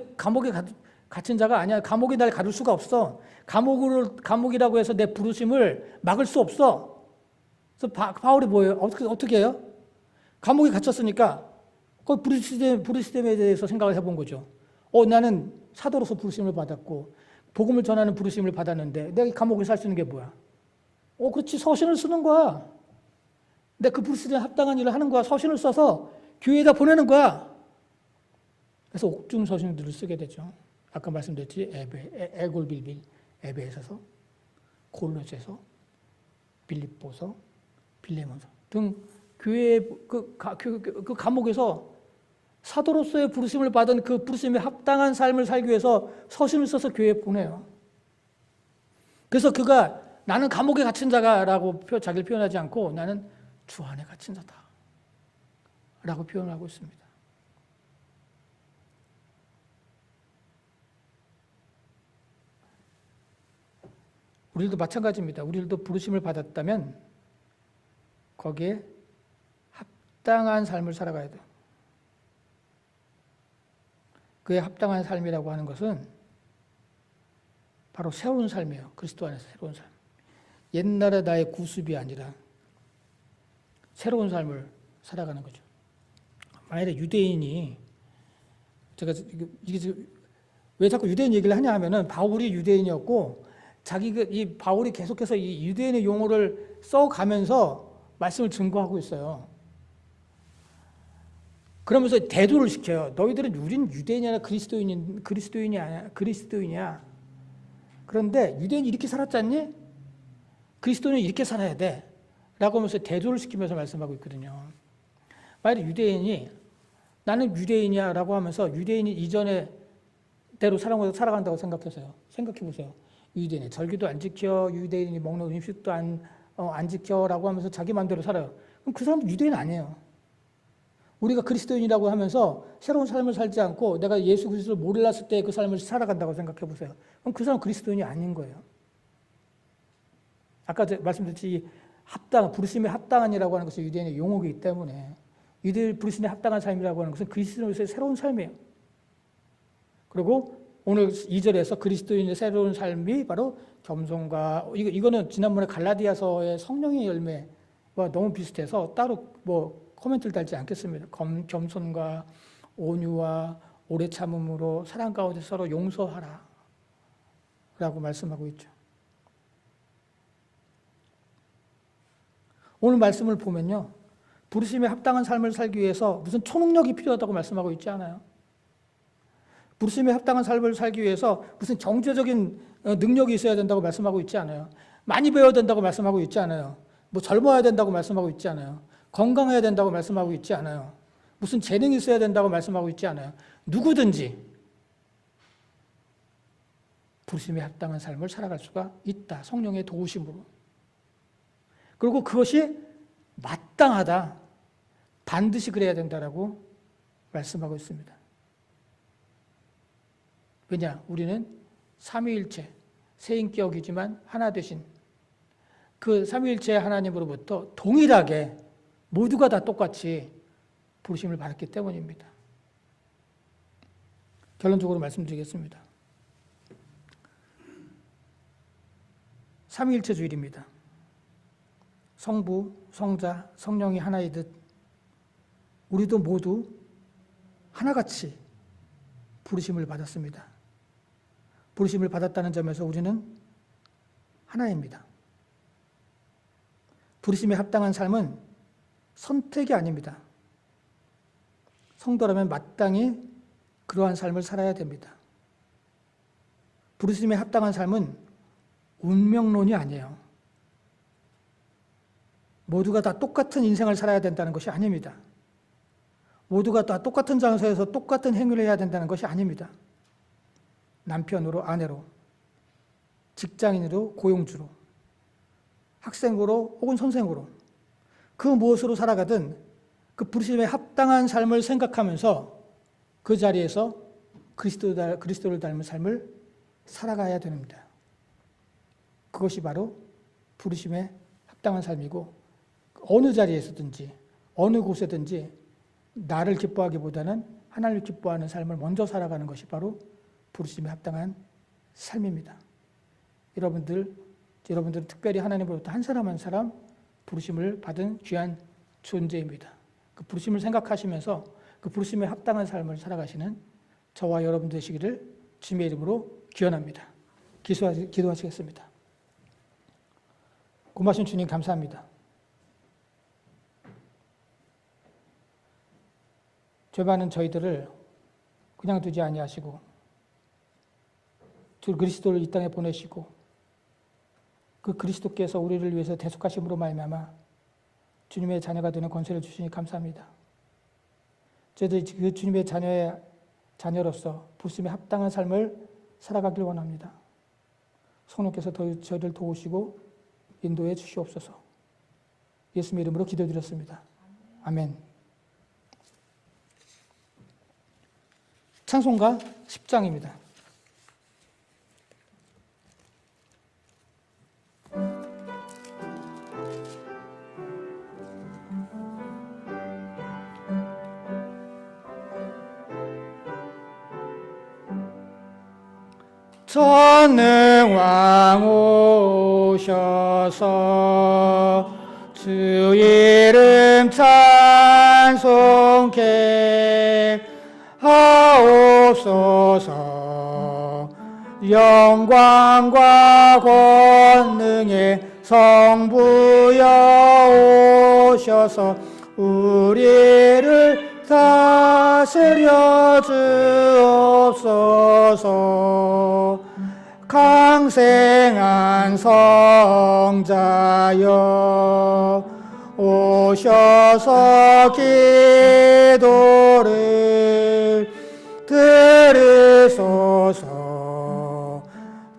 갇힌 자가 아니야. 감옥이 날 가둘 수가 없어. 감옥이라고 해서 내 부르심을 막을 수 없어. 그래서 바울이 뭐예요? 어떻게 해요? 감옥에 갇혔으니까 그 부르심에 대해서 생각을 해본 거죠. 나는 사도로서 부르심을 받았고 복음을 전하는 부르심을 받았는데 내가 감옥에 살 수 있는 게 뭐야? 그렇지, 서신을 쓰는 거야. 내가 그 부르심에 합당한 일을 하는 거야. 서신을 써서 교회에다 보내는 거야. 그래서 옥중 서신들을 쓰게 되죠. 아까 말씀드렸지, 에골빌빌, 에베에서서, 골로새서, 빌립보서, 빌레몬서 등 교회 그 감옥에서 사도로서의 부르심을 받은 그 부르심에 합당한 삶을 살기 위해서 서신을 써서 교회에 보내요. 그래서 그가 나는 감옥에 갇힌 자가라고 자기를 표현하지 않고 나는 주 안에 갇힌 자다 라고 표현하고 있습니다. 우리도 마찬가지입니다. 우리도 부르심을 받았다면 거기에 합당한 삶을 살아가야 돼요. 그의 합당한 삶이라고 하는 것은 바로 새로운 삶이에요. 그리스도 안에서 새로운 삶. 옛날의 나의 구습이 아니라 새로운 삶을 살아가는 거죠. 만약에 유대인이 제가 이게 왜 자꾸 유대인 얘기를 하냐 하면은 바울이 유대인이었고 이 바울이 계속해서 이 유대인의 용어를 써가면서 말씀을 증거하고 있어요. 그러면서 대조를 시켜요. 너희들은 우린 유대인이냐 그리스도인이야. 그런데 유대인이 이렇게 살았지 않니? 그리스도인은 이렇게 살아야 돼. 라고 하면서 대조를 시키면서 말씀하고 있거든요. 만약에 유대인이 나는 유대인이야 라고 하면서 유대인이 이전에 대로 살아간다고 생각해 보세요. 유대인이 절기도 안 지켜, 유대인이 먹는 음식도 안 지켜 라고 하면서 자기 마음대로 살아요. 그럼 그 사람은 유대인 아니에요. 우리가 그리스도인이라고 하면서 새로운 삶을 살지 않고 내가 예수 그리스도를 몰랐을 때 그 삶을 살아간다고 생각해 보세요. 그럼 그 사람은 그리스도인이 아닌 거예요. 아까 말씀드렸듯이 부르심에 합당한이라고 하는 것이 유대인의 용어이기 때문에 부르심에 합당한 삶이라고 하는 것은 그리스도인의 새로운 삶이에요. 그리고 오늘 2절에서 그리스도인의 새로운 삶이 바로 겸손과 이거는 지난번에 갈라디아서의 성령의 열매와 너무 비슷해서 따로 코멘트를 달지 않겠습니다. 겸손과 온유와 오래 참음으로 사랑 가운데 서로 용서하라 라고 말씀하고 있죠. 오늘 말씀을 보면요. 부르심에 합당한 삶을 살기 위해서 무슨 초능력이 필요하다고 말씀하고 있지 않아요. 부르심에 합당한 삶을 살기 위해서 무슨 경제적인 능력이 있어야 된다고 말씀하고 있지 않아요. 많이 배워야 된다고 말씀하고 있지 않아요. 젊어야 된다고 말씀하고 있지 않아요. 건강해야 된다고 말씀하고 있지 않아요. 무슨 재능이 있어야 된다고 말씀하고 있지 않아요. 누구든지 부르심에 합당한 삶을 살아갈 수가 있다. 성령의 도우심으로. 그리고 그것이 마땅하다. 반드시 그래야 된다라고 말씀하고 있습니다. 왜냐? 우리는 삼위일체, 세 인격이지만 하나 되신 그 삼위일체 하나님으로부터 동일하게 모두가 다 똑같이 부르심을 받았기 때문입니다. 결론적으로 말씀드리겠습니다. 삼위일체주일입니다. 성부, 성자, 성령이 하나이듯 우리도 모두 하나같이 부르심을 받았습니다. 부르심을 받았다는 점에서 우리는 하나입니다. 부르심에 합당한 삶은 선택이 아닙니다. 성도라면 마땅히 그러한 삶을 살아야 됩니다. 부르심에 합당한 삶은 운명론이 아니에요. 모두가 다 똑같은 인생을 살아야 된다는 것이 아닙니다. 모두가 다 똑같은 장소에서 똑같은 행위를 해야 된다는 것이 아닙니다. 남편으로, 아내로, 직장인으로, 고용주로, 학생으로 혹은 선생으로 그 무엇으로 살아가든 그 부르심에 합당한 삶을 생각하면서 그 자리에서 그리스도를 닮은 삶을 살아가야 됩니다. 그것이 바로 부르심에 합당한 삶이고 어느 자리에서든지 어느 곳에든지 나를 기뻐하기보다는 하나님을 기뻐하는 삶을 먼저 살아가는 것이 바로 부르심에 합당한 삶입니다. 여러분들은 특별히 하나님으로부터 한 사람 한 사람 부르심을 받은 귀한 존재입니다. 그 부르심을 생각하시면서 그 부르심에 합당한 삶을 살아가시는 저와 여러분 되시기를 주님의 이름으로 기원합니다. 기도하시겠습니다. 고마우신 주님 감사합니다. 죄 많은 저희들을 그냥 두지 아니하시고 주 그리스도를 이 땅에 보내시고 그 그리스도께서 우리를 위해서 대속하심으로 말미암아 주님의 자녀가 되는 권세를 주시니 감사합니다. 저희들이 그 주님의 자녀로서 부르심에 합당한 삶을 살아가길 원합니다. 성령께서 저희를 도우시고 인도해 주시옵소서. 예수님의 이름으로 기도드렸습니다. 아멘. 찬송가 10장입니다. 전능왕 오셔서 주 이름 찬송케 하오 영광과 권능의 성부여 오셔서 우리를 다스려 주옵소서. 강생한 성자여 오셔서 기도를 들으소서.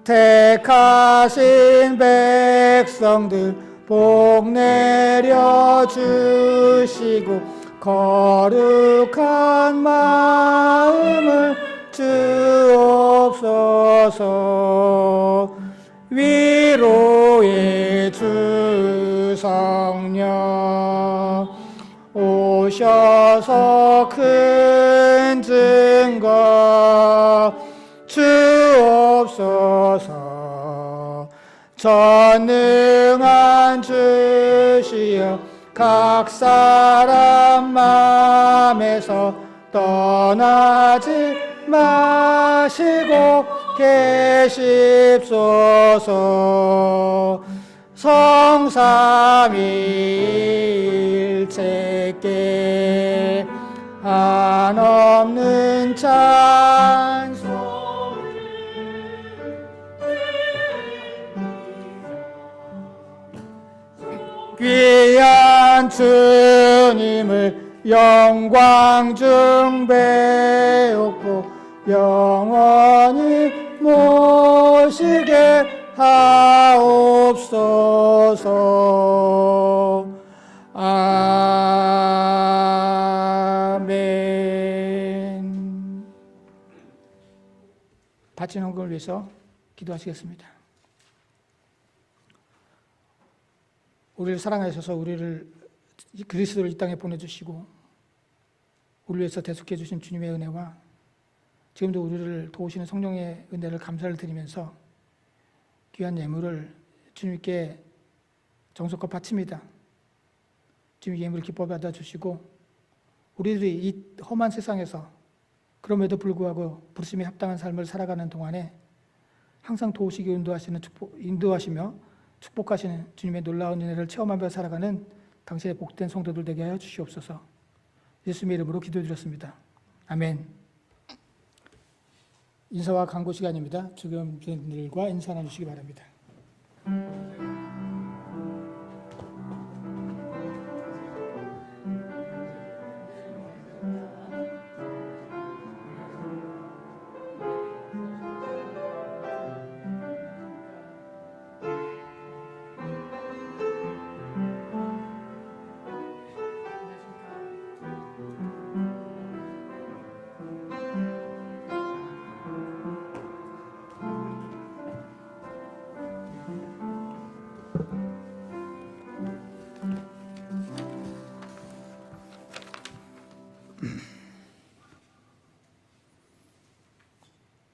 택하신 백성들 복 내려 주시고 거룩한 마음을 주옵소서. 위로의 주 성령 오셔서 큰 증거 주옵소서. 전능한 주시여 각 사람 맘에서 떠나지 마시고 계십소서. 성삼일체께 한없는 찬송을 귀한 주님을 영광 중 배우고 영원히 모시게 하옵소서. 아멘. 바친 헌금을 위해서 기도하시겠습니다. 우리를 사랑하셔서 우리를 그리스도를 이 땅에 보내주시고 우리를 위해서 대속해 주신 주님의 은혜와 지금도 우리를 도우시는 성령의 은혜를 감사를 드리면서 귀한 예물을 주님께 정성껏 바칩니다. 주님 예물을 기뻐 받아주시고 우리들이 이 험한 세상에서 그럼에도 불구하고 부르심에 합당한 삶을 살아가는 동안에 항상 도우시기 인도하시며 축복하시는 주님의 놀라운 은혜를 체험하며 살아가는 당신의 복된 성도들 되게 하여 주시옵소서. 예수님의 이름으로 기도드렸습니다. 아멘. 인사와 강구 시간입니다. 주변분들과 인사 나누시기 바랍니다.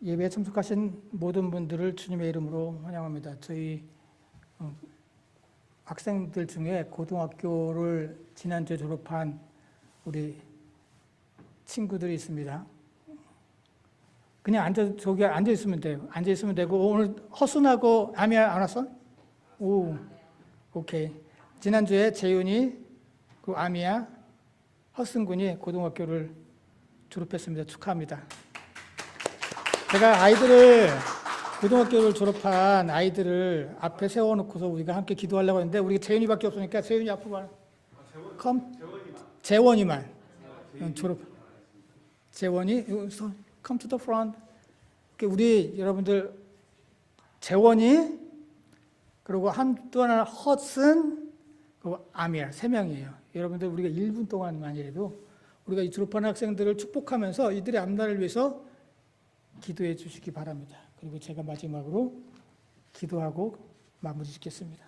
예배에 참석하신 모든 분들을 주님의 이름으로 환영합니다. 저희 학생들 중에 고등학교를 지난주에 졸업한 우리 친구들이 있습니다. 그냥 저기 앉아 있으면 돼요. 앉아 있으면 되고 오늘 허순하고 아미야 안 왔어? 오, 오케이. 지난주에 재윤이, 그 아미야, 허순 군이 고등학교를 졸업했습니다. 축하합니다. 제가 고등학교를 졸업한 아이들을 앞에 세워놓고서 우리가 함께 기도하려고 했는데 우리가 재윤이밖에 없으니까 재윤이 앞으로 와. 재원이만 졸업. 재원이 come to the front. 우리 여러분들 재원이 그리고 또 하나 허슨 그리고 아미야 3명이에요. 여러분들 우리가 1분 동안만이라도 우리가 이 졸업하는 학생들을 축복하면서 이들의 앞날을 위해서 기도해 주시기 바랍니다. 그리고 제가 마지막으로 기도하고 마무리 짓겠습니다.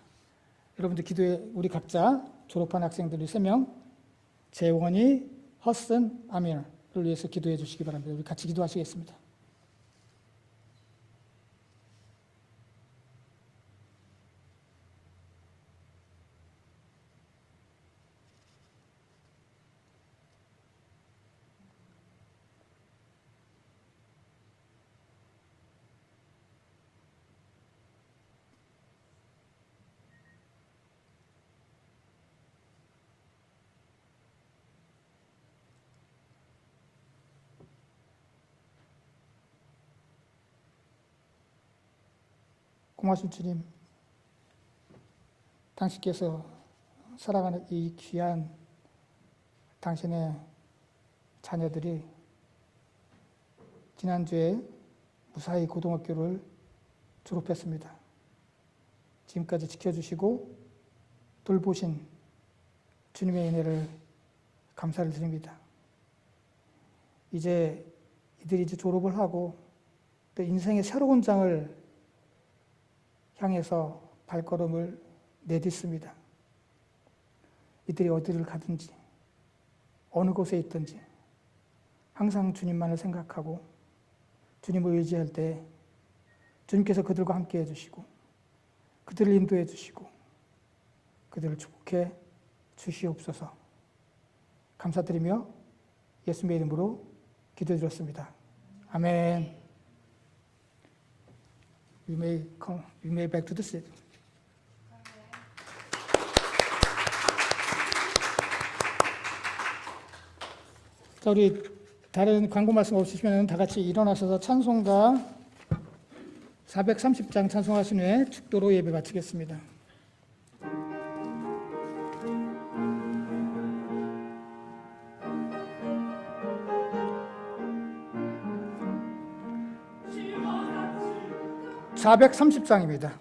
여러분들 기도에 우리 각자 졸업한 학생들이 3명 재원이, 허슨, 아미를 위해서 기도해 주시기 바랍니다. 우리 같이 기도하시겠습니다. 고마신 주님, 당신께서 살아가는 이 귀한 당신의 자녀들이 지난주에 무사히 고등학교를 졸업했습니다. 지금까지 지켜주시고 돌보신 주님의 은혜를 감사를 드립니다. 이제 이들이 졸업을 하고 또 인생의 새로운 장을 향해서 발걸음을 내딛습니다. 이들이 어디를 가든지 어느 곳에 있든지 항상 주님만을 생각하고 주님을 의지할 때 주님께서 그들과 함께 해주시고 그들을 인도해 주시고 그들을 축복해 주시옵소서. 감사드리며 예수님의 이름으로 기도드렸습니다. 아멘. You may back to the seat. 자, 우리 다른 광고 말씀 없으시면 다 같이 일어나셔서 찬송가 430장 찬송하신 후에 축도로 예배 마치겠습니다. (430장입니다)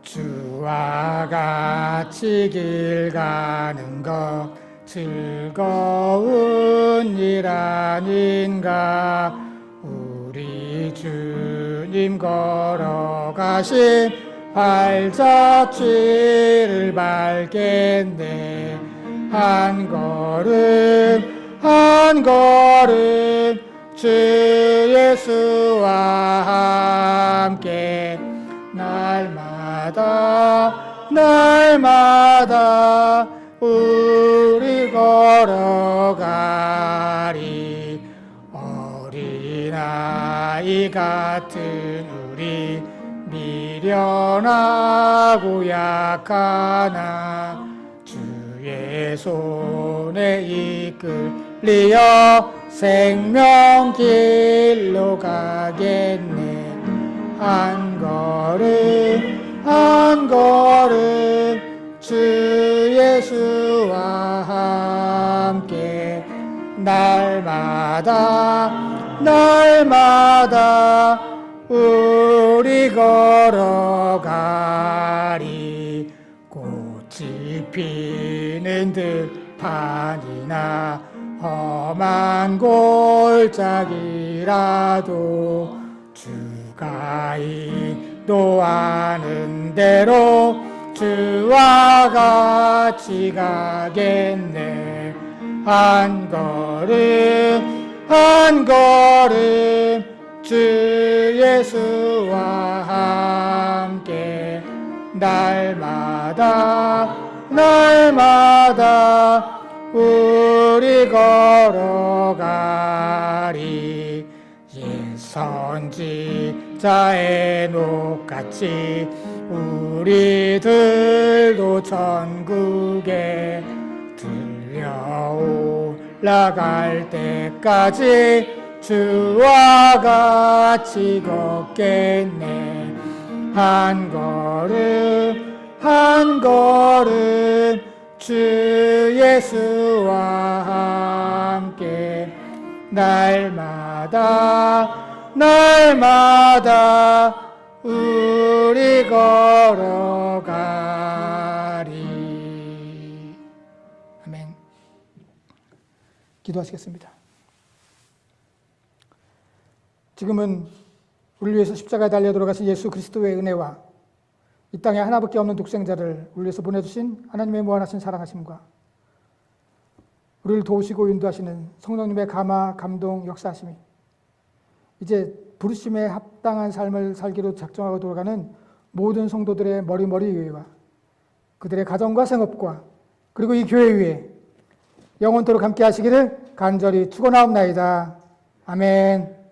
주와 같이 길 가는 것 즐거운 일 아닌가. 우리 주님 걸어가신 발자취를 밟겠네. 한 걸음 한 걸음 주 예수와 함께 날마다 우리 걸어가리. 어린아이 같은 우리 미련하고 약하나 주의 손에 이끌리어 생명길로 가겠네. 한 걸음 한 걸음 주 예수와 함께 날마다 우리 걸어가리. 꽃이 피는 들판이나 험한 골짜기라도 주가 인도하는 대로 주와 같이 가겠네. 한 걸음 한 걸음 주 예수와 함께 날마다 우리 걸어가리. 옛 선지자의 녹같이 우리들도 천국에 들려 올라갈 때까지 주와 같이 걷겠네. 한 걸음 주 예수와 함께 날마다 우리 걸어가리. 아멘. 기도하시겠습니다. 지금은 우리를 위해서 십자가에 달려 돌아가신 예수 그리스도의 은혜와 이 땅에 하나밖에 없는 독생자를 우리를 위해서 보내주신 하나님의 무한하신 사랑하심과 우리를 도우시고 인도하시는 성령님의 감화, 감동, 역사하심이 이제 부르심에 합당한 삶을 살기로 작정하고 돌아가는 모든 성도들의 머리머리 위에와 그들의 가정과 생업과 그리고 이 교회 위에 영원토록 함께 하시기를 간절히 축원하옵나이다. 아멘.